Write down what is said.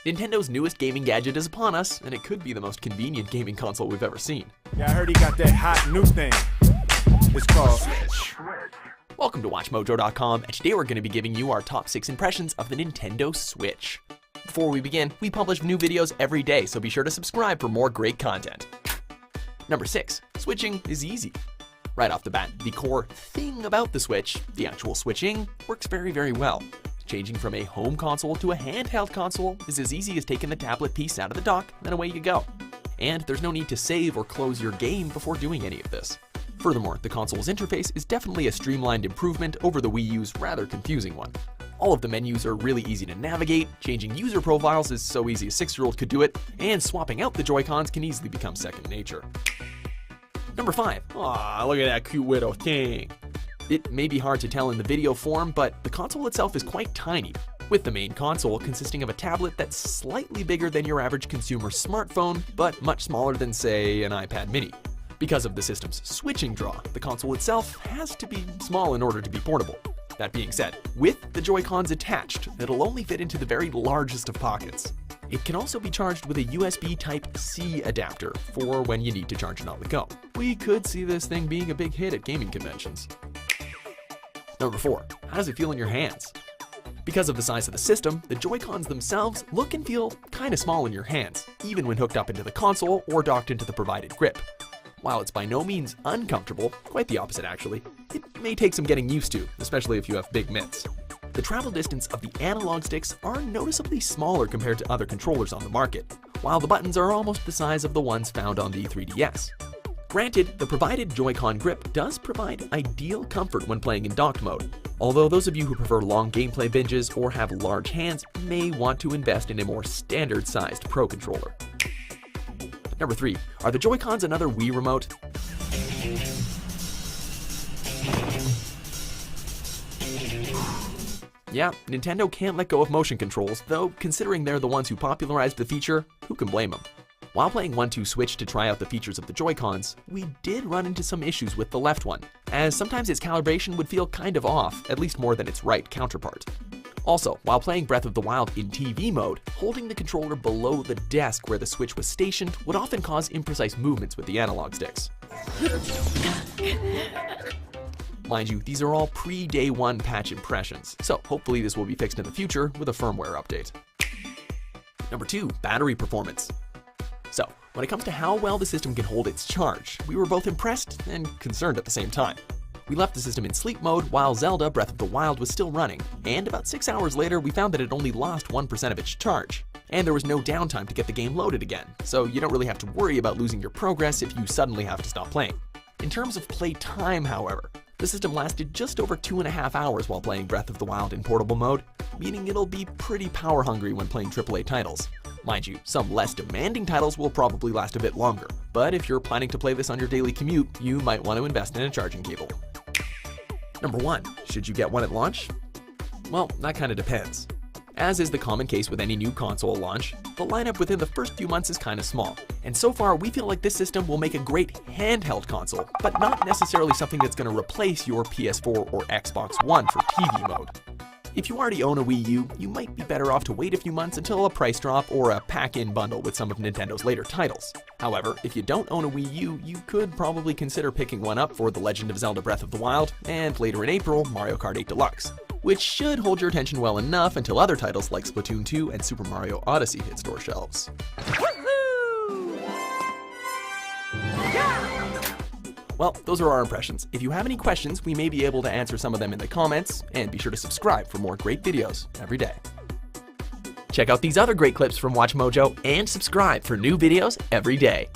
Nintendo's newest gaming gadget is upon us, and it could be the most convenient gaming console we've ever seen. Yeah, I heard he got that hot new thing. It's called Smudge. Welcome to WatchMojo.com, and today we're going to be giving you our top 6 impressions of the Nintendo Switch. Before we begin, we publish new videos every day, so be sure to subscribe for more great content. Number 6. Switching is easy. Right off the bat, the core thing about the Switch, the actual switching, works very, very well. Changing from a home console to a handheld console is as easy as taking the tablet piece out of the dock, and then away you go. And there's no need to save or close your game before doing any of this. Furthermore, the console's interface is definitely a streamlined improvement over the Wii U's rather confusing one. All of the menus are really easy to navigate, changing user profiles is so easy a 6-year-old could do it, and swapping out the Joy-Cons can easily become second nature. Number 5. Aw, look at that cute little thing. It may be hard to tell in the video form, but the console itself is quite tiny, with the main console consisting of a tablet that's slightly bigger than your average consumer smartphone, but much smaller than, say, an iPad mini. Because of the system's switching draw, the console itself has to be small in order to be portable. That being said, with the Joy-Cons attached, it'll only fit into the very largest of pockets. It can also be charged with a USB Type-C adapter for when you need to charge it on the go. We could see this thing being a big hit at gaming conventions. Number 4. How does it feel in your hands? Because of the size of the system, the Joy-Cons themselves look and feel kinda small in your hands, even when hooked up into the console or docked into the provided grip. While it's by no means uncomfortable, quite the opposite actually, it may take some getting used to, especially if you have big mitts. The travel distance of the analog sticks are noticeably smaller compared to other controllers on the market, while the buttons are almost the size of the ones found on the 3DS. Granted, the provided Joy-Con grip does provide ideal comfort when playing in docked mode, although those of you who prefer long gameplay binges or have large hands may want to invest in a more standard-sized Pro controller. Number 3. Are the Joy-Cons another Wii remote? Yeah, Nintendo can't let go of motion controls, though considering they're the ones who popularized the feature, who can blame them? While playing 1-2 Switch to try out the features of the Joy-Cons, we did run into some issues with the left one, as sometimes its calibration would feel kind of off, at least more than its right counterpart. Also, while playing Breath of the Wild in TV mode, holding the controller below the desk where the Switch was stationed would often cause imprecise movements with the analog sticks. Mind you, these are all pre-day 1 patch impressions, so hopefully this will be fixed in the future with a firmware update. Number 2. Battery performance. So, when it comes to how well the system can hold its charge, we were both impressed and concerned at the same time. We left the system in sleep mode while Zelda Breath of the Wild was still running, and about 6 hours later we found that it only lost 1% of its charge. And there was no downtime to get the game loaded again, so you don't really have to worry about losing your progress if you suddenly have to stop playing. In terms of play time, however, the system lasted just over 2.5 hours while playing Breath of the Wild in portable mode, meaning it'll be pretty power hungry when playing AAA titles. Mind you, some less demanding titles will probably last a bit longer, but if you're planning to play this on your daily commute, you might want to invest in a charging cable. Number 1. Should you get one at launch? Well, that kinda depends. As is the common case with any new console launch, the lineup within the first few months is kinda small, and so far we feel like this system will make a great handheld console, but not necessarily something that's gonna replace your PS4 or Xbox One for TV mode. If you already own a Wii U, you might be better off to wait a few months until a price drop or a pack-in bundle with some of Nintendo's later titles. However, if you don't own a Wii U, you could probably consider picking one up for The Legend of Zelda Breath of the Wild, and later in April, Mario Kart 8 Deluxe, which should hold your attention well enough until other titles like Splatoon 2 and Super Mario Odyssey hit store shelves. Well, those are our impressions. If you have any questions, we may be able to answer some of them in the comments, and be sure to subscribe for more great videos every day. Check out these other great clips from WatchMojo and subscribe for new videos every day.